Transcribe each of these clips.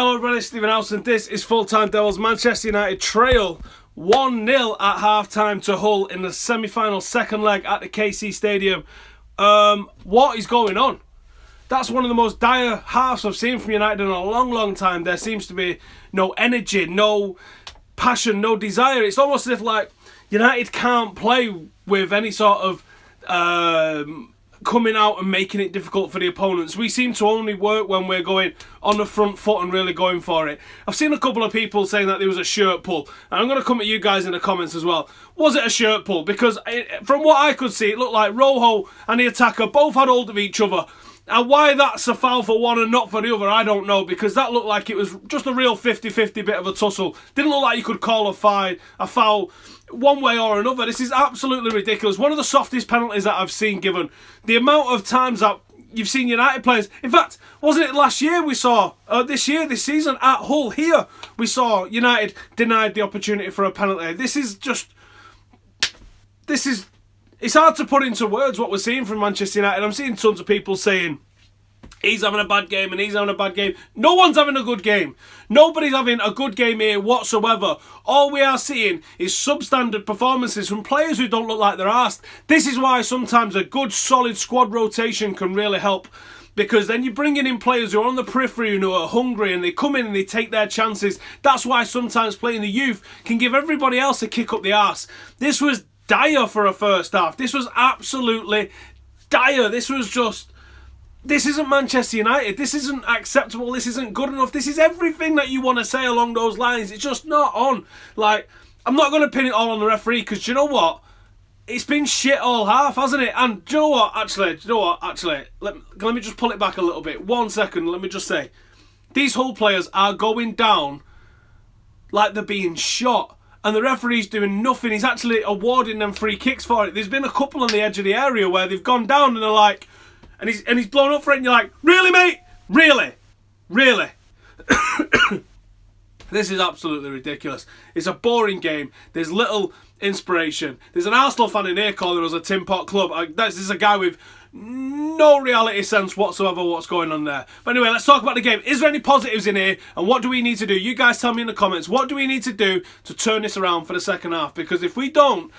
Hello everybody, Stephen House, and this is Full-Time Devils. Manchester United trail 1-0 at half-time to Hull in the semi-final second leg at the KC Stadium. What is going on? That's one of the most dire halves I've seen from United in a long time. There seems to be no energy, no passion, no desire. It's almost as if like United can't play with any sort of coming out and making it difficult for the opponents. We seem to only work when we're going on the front foot and really going for it. I've seen a couple of people saying that there was a shirt pull, and I'm going to come at you guys in the comments as well. Was it a shirt pull? Because from what I could see, it looked like Rojo and the attacker both had hold of each other. And why that's a foul for one and not for the other, I don't know, because that looked like it was just a real 50-50 bit of a tussle. Didn't look like you could call a foul one way or another. This is absolutely ridiculous. One of the softest penalties that I've seen given. The amount of times that you've seen United players, in fact, wasn't it last year we saw, this season at Hull here, we saw United denied the opportunity for a penalty. It's hard to put into words what we're seeing from Manchester United. I'm seeing tons of people saying, he's having a bad game and he's having a bad game. No one's having a good game. Nobody's having a good game here whatsoever. All we are seeing is substandard performances from players who don't look like they're arsed. This is why sometimes a good solid squad rotation can really help. Because then you're bringing in players who are on the periphery and who are hungry and they come in and they take their chances. That's why sometimes playing the youth can give everybody else a kick up the arse. This was dire for a first half. This was absolutely dire. This isn't Manchester United. This isn't acceptable. This isn't good enough. This is everything that you want to say along those lines. It's just not on. Like, I'm not going to pin it all on the referee because do you know what? It's been shit all half, hasn't it? And do you know what? Actually, let me just pull it back a little bit. 1 second, let me just say. These Hull players are going down like they're being shot. And the referee's doing nothing. He's actually awarding them free kicks for it. There's been a couple on the edge of the area where they've gone down and they're like, and he's blown up for it and you're like, really mate? Really? This is absolutely ridiculous. It's a boring game. There's little inspiration. There's an Arsenal fan in here calling us a tin pot club. This is a guy with no reality sense whatsoever what's going on there. But anyway, let's talk about the game. Is there any positives in here? And what do we need to do? You guys tell me in the comments. What do we need to do to turn this around for the second half? Because if we don't,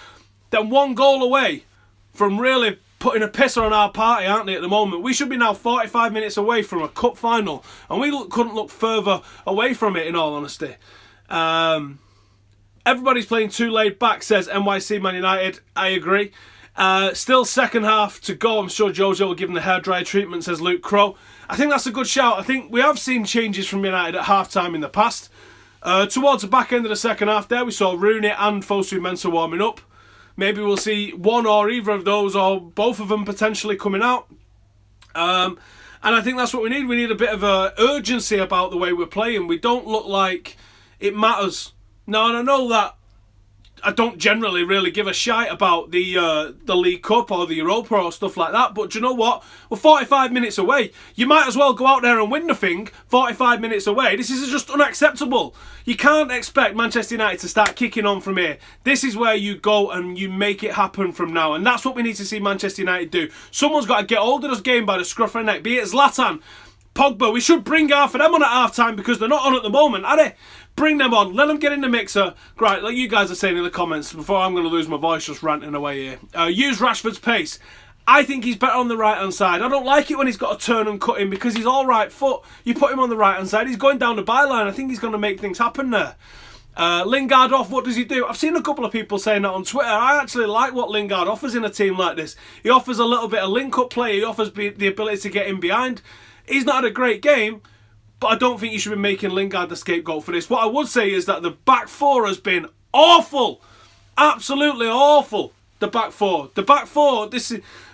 then one goal away from really putting a pisser on our party, aren't they, at the moment? We should be now 45 minutes away from a cup final. And we couldn't look further away from it, in all honesty. Everybody's playing too laid back, says NYC Man United. I agree. Still second half to go. I'm sure Jojo will give him the hairdryer treatment, says Luke Crow. I think that's a good shout. I think we have seen changes from United at half-time in the past. Towards the back end of the second half there, we saw Rooney and Fosu Mensah warming up. Maybe we'll see one or either of those or both of them potentially coming out. And I think that's what we need. We need a bit of a urgency about the way we're playing. We don't look like it matters. Now, and I know that I don't generally really give a shite about the League Cup or the Europa or stuff like that, but do you know what? We're 45 minutes away. You might as well go out there and win the thing 45 minutes away. This is just unacceptable. You can't expect Manchester United to start kicking on from here. This is where you go and you make it happen from now, and that's what we need to see Manchester United do. Someone's got to get hold of this game by the scruff of the neck, be it Zlatan, Pogba. We should bring half of them on at half-time because they're not on at the moment, are they? Bring them on. Let them get in the mixer. Right, like you guys are saying in the comments, before I'm going to lose my voice just ranting away here. Use Rashford's pace. I think he's better on the right-hand side. I don't like it when he's got to turn and cut in because he's all right foot. You put him on the right-hand side, he's going down the byline. I think he's going to make things happen there. Lingard off, what does he do? I've seen a couple of people saying that on Twitter. I actually like what Lingard offers in a team like this. He offers a little bit of link-up play. He offers the ability to get in behind. He's not had a great game, but I don't think you should be making Lingard the scapegoat for this. What I would say is that the back four has been awful. Absolutely awful. The back four.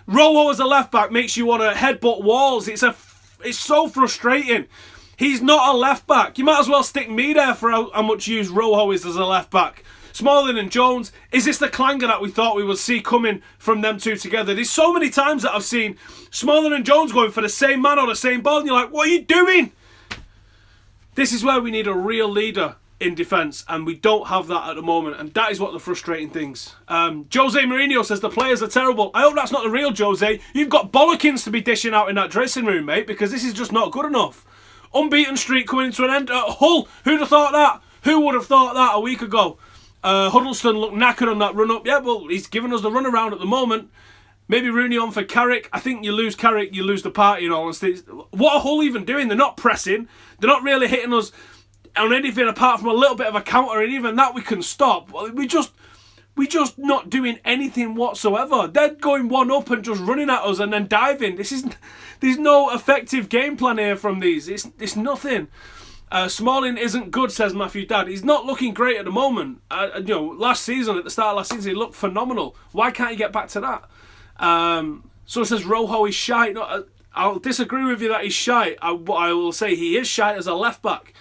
Rojo as a left back makes you want to headbutt walls. It's so frustrating. He's not a left back. You might as well stick me there for how much use Rojo is as a left back. Smalling and Jones, is this the clanger that we thought we would see coming from them two together? There's so many times that I've seen Smalling and Jones going for the same man or the same ball, and you're like, what are you doing? This is where we need a real leader in defence, and we don't have that at the moment, and that is what the frustrating things. Jose Mourinho says the players are terrible. I hope that's not the real Jose. You've got bollockings to be dishing out in that dressing room, mate, because this is just not good enough. Unbeaten streak coming to an end at Hull. Who'd have thought that? Who would have thought that a week ago? Huddleston looked knackered on that run up. Yeah, well, he's giving us the run around at the moment. Maybe Rooney on for Carrick. I think you lose Carrick, you lose the party in all honesty. What are Hull even doing? They're not pressing. They're not really hitting us on anything apart from a little bit of a counter, and even that we can stop. We just not doing anything whatsoever. They're going one up and just running at us and then diving. There's no effective game plan here from these. It's nothing. Smalling isn't good, says Matthew Dad. He's not looking great at the moment. Last season, at the start of last season, he looked phenomenal. Why can't he get back to that? So it says Rojo is shite. No, I'll disagree with you that he's shite. What I will say, he is shite as a left back,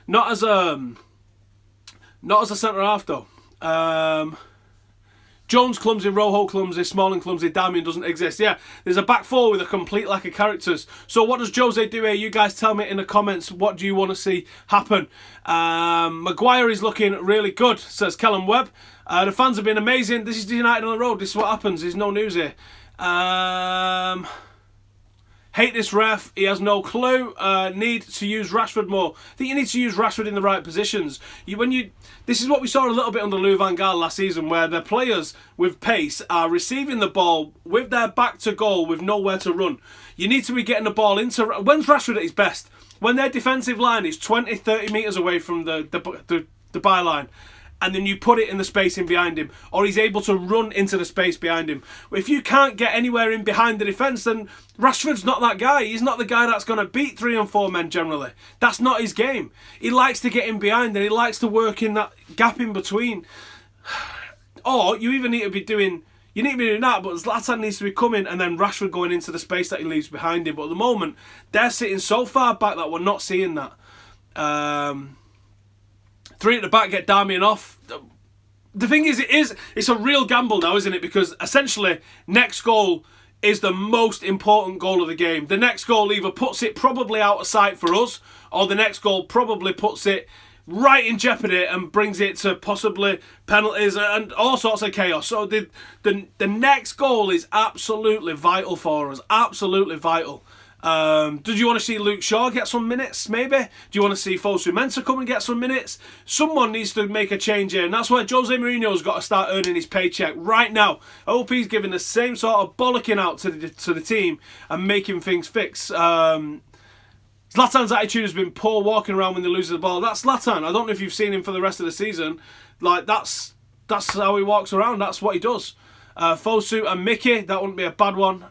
not as a centre half though. Jones clumsy, Rojo clumsy, Smalling clumsy, Damien doesn't exist. Yeah, there's a back four with a complete lack of characters. So what does Jose do here? You guys tell me in the comments. What do you want to see happen? Maguire is looking really good, says Callum Webb. The fans have been amazing. This is United on the road. This is what happens. There's no news here. Hate this ref. He has no clue. Need to use Rashford more. I think you need to use Rashford in the right positions. This is what we saw a little bit under Lou Van Gaal last season, where the players with pace are receiving the ball with their back to goal with nowhere to run. You need to be getting the ball into... When's Rashford at his best? When their defensive line is 20, 30 metres away from the byline, and then you put it in the space in behind him, or he's able to run into the space behind him. If you can't get anywhere in behind the defence, then Rashford's not that guy. He's not the guy that's going to beat 3 and 4 men generally. That's not his game. He likes to get in behind and he likes to work in that gap in between. Or you even need to be doing... You need to be doing that, but Zlatan needs to be coming and then Rashford going into the space that he leaves behind him. But at the moment, they're sitting so far back that we're not seeing that. 3 at the back, get Darmian off. The thing is, it's a real gamble now, isn't it? Because essentially, next goal is the most important goal of the game. The next goal either puts it probably out of sight for us, or the next goal probably puts it right in jeopardy and brings it to possibly penalties and all sorts of chaos. So the next goal is absolutely vital for us. Absolutely vital. Did you want to see Luke Shaw get some minutes, maybe? Do you want to see Fosu Mensah come and get some minutes? Someone needs to make a change here, and that's why Jose Mourinho's got to start earning his paycheck right now. I hope he's giving the same sort of bollocking out to the team and making things fix. Zlatan's attitude has been poor walking around when they lose the ball. That's Zlatan. I don't know if you've seen him for the rest of the season. That's how he walks around. That's what he does. Fosu and Mickey, that wouldn't be a bad one.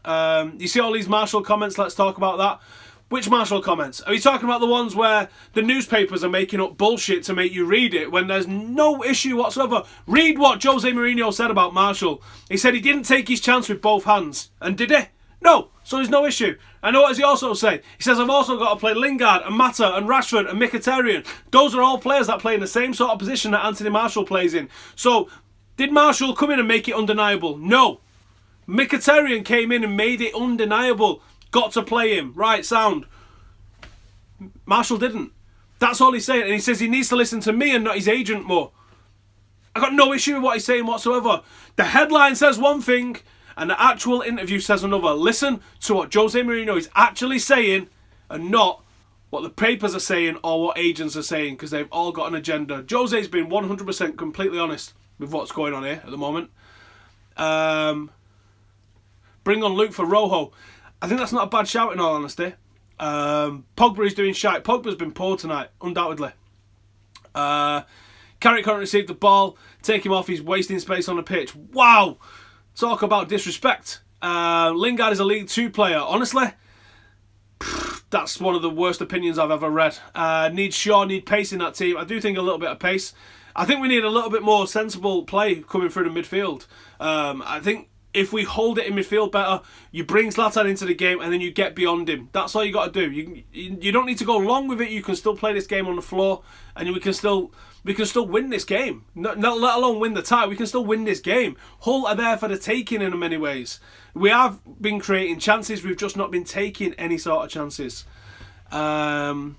You see all these Marshall comments? Let's talk about that. Which Marshall comments? Are you talking about the ones where the newspapers are making up bullshit to make you read it when there's no issue whatsoever? Read what Jose Mourinho said about Marshall. He said he didn't take his chance with both hands. And did he? No. So there's no issue. And what does he also say? He says, I've also got to play Lingard and Mata and Rashford and Mkhitaryan. Those are all players that play in the same sort of position that Anthony Marshall plays in. So... did Marshall come in and make it undeniable? No. Mkhitaryan came in and made it undeniable. Got to play him. Right, sound. Marshall didn't. That's all he's saying. And he says he needs to listen to me and not his agent more. I got no issue with what he's saying whatsoever. The headline says one thing and the actual interview says another. Listen to what Jose Mourinho is actually saying and not what the papers are saying or what agents are saying, because they've all got an agenda. Jose's been 100% completely honest with what's going on here at the moment. Bring on Luke for Rojo. I think that's not a bad shout in all honesty. Pogba is doing shite. Pogba's been poor tonight, undoubtedly. Carrick can't receive the ball. Take him off, he's wasting space on the pitch. Wow! Talk about disrespect. Lingard is a League 2 player. Honestly, that's one of the worst opinions I've ever read. Need Shaw, need pace in that team. I do think a little bit of pace. I think we need a little bit more sensible play coming through the midfield. I think if we hold it in midfield better, you bring Zlatan into the game and then you get beyond him. That's all you got to do. You don't need to go long with it. You can still play this game on the floor and we can still win this game. Not let alone win the tie. We can still win this game. Hull are there for the taking in many ways. We have been creating chances. We've just not been taking any sort of chances. Pogba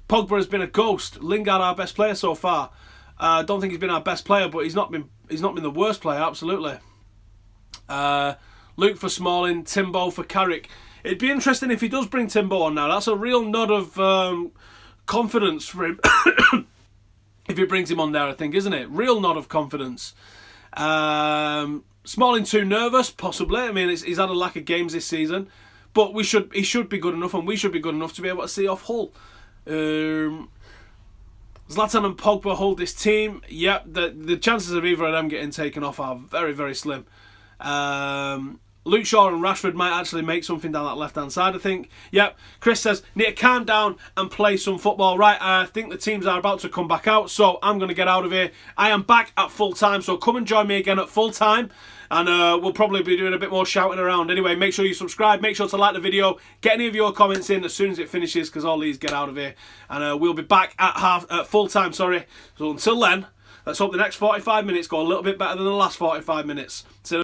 has been a ghost. Lingard, our best player so far. I don't think he's been our best player, but he's not been the worst player, absolutely. Luke for Smalling, Timbo for Carrick. It'd be interesting if he does bring Timbo on now. That's a real nod of confidence for him. If he brings him on there, I think, isn't it? Real nod of confidence. Smalling too nervous, possibly. I mean, he's had a lack of games this season. But he should be good enough, and we should be good enough to be able to see off Hull. Zlatan and Pogba hold this team. Yep, the chances of either of them getting taken off are very, very slim. Luke Shaw and Rashford might actually make something down that left-hand side, I think. Yep, Chris says, need to calm down and play some football. Right, I think the teams are about to come back out, so I'm going to get out of here. I am back at full time, so come and join me again at full time. And we'll probably be doing a bit more shouting around. Anyway, make sure you subscribe. Make sure to like the video. Get any of your comments in as soon as it finishes, because all these get out of here. And we'll be back at full time. So until then, let's hope the next 45 minutes go a little bit better than the last 45 minutes.